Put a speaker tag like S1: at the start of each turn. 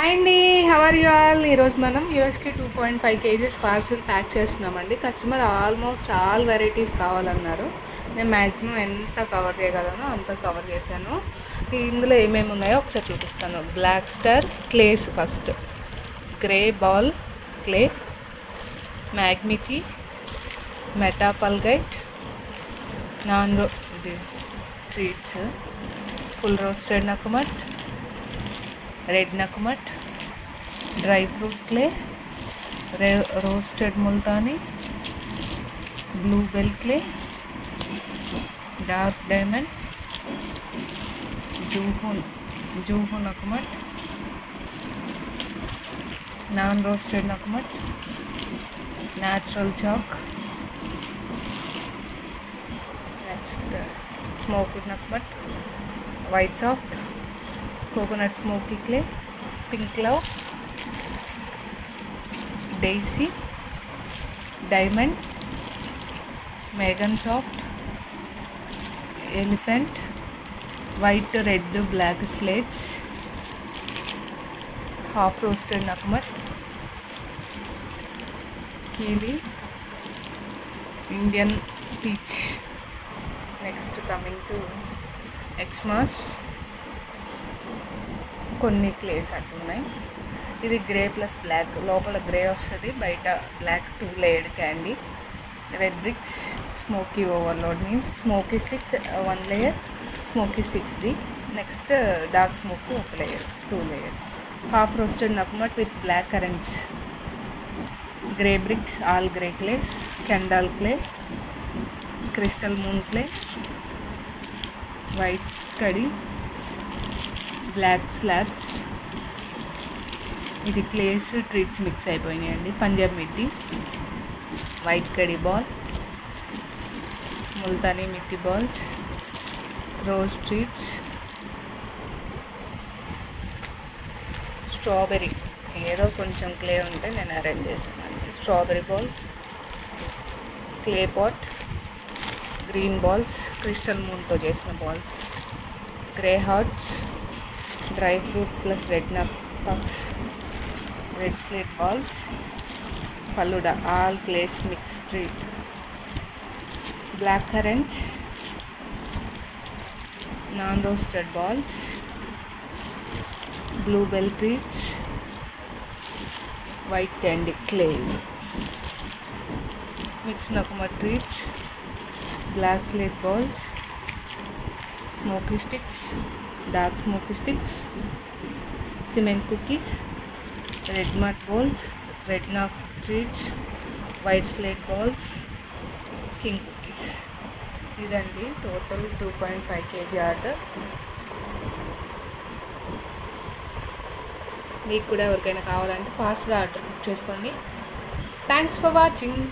S1: Hi అండి, how are you all? ఈరోజు మనం యూఎస్కి 2.5 kgs పార్సిల్ ప్యాక్ చేస్తున్నామండి. కస్టమర్ ఆల్మోస్ట్ ఆల్ వెరైటీస్ కావాలన్నారు. నేను మ్యాక్సిమం ఎంత కవర్ చేయగలను అంత కవర్ చేశాను. ఇందులో ఏమేమి ఉన్నాయో ఒకసారి చూపిస్తాను. Black star clays, first grey ball clay, మ్యాగ్మిటీ, మెటాపల్గైట్, ఇది ట్రీట్స్, ఫుల్ రోస్టెడ్ నకుమట్, రెడ్ నకుమట్, dry fruit clay, roasted Multani, bluebell clay, dark diamond, Juhu నకుమట్, నాన్ రోస్టెడ్ నకుమట్, న్యాచురల్ చాక్, నెక్స్ట్ స్మోక్డ్ నకుమట్, white soft, coconut smoky clay, pink love, daisy, diamond, Megan soft, elephant, white, red, black slates, half roasted నకుమట్, కీలీ, Indian peach. Next coming to Xmas, కొన్ని clays అట్టున్నాయి. ఇది grey plus black, లోపల grey వస్తుంది, బయట black, 2 layered candy. Red bricks, smoky overload means smoky sticks 1 layer, smoky స్టిక్స్ది. Next dark smoke 1 layer, 2 layer. Half roasted నకుమట్ with black currants, grey bricks, all grey clays, Kendall clay, crystal moon clay, white కడి, black slabs. ఇది clays treats mix అయిపోయినాయండి. పంజాబ్ మిట్టి, white కడి ball, Multani మిట్టి balls, rose treats, strawberry, ఏదో కొంచెం clay ఉంటే నేను అరేంజ్ చేశానండి. Strawberry balls, clay pot, green balls, crystal మూన్తో చేసిన balls, grey hearts, dry fruit plus red nut pucks, red slate balls, falooda, all clays mix treat, black currant, non roasted balls, bluebell treats, white candy clay, mix నకుమట్ treats, black slate balls, smoky sticks, dark smoky sticks, cement cookies, red మట్ balls, red నాక్ treats, white slate balls, king cookies. ఇదండి total 2.5 kg order. మీకు కూడా ఎవరికైనా కావాలంటే ఫాస్ట్గా order book చేసుకోండి. Thanks for watching.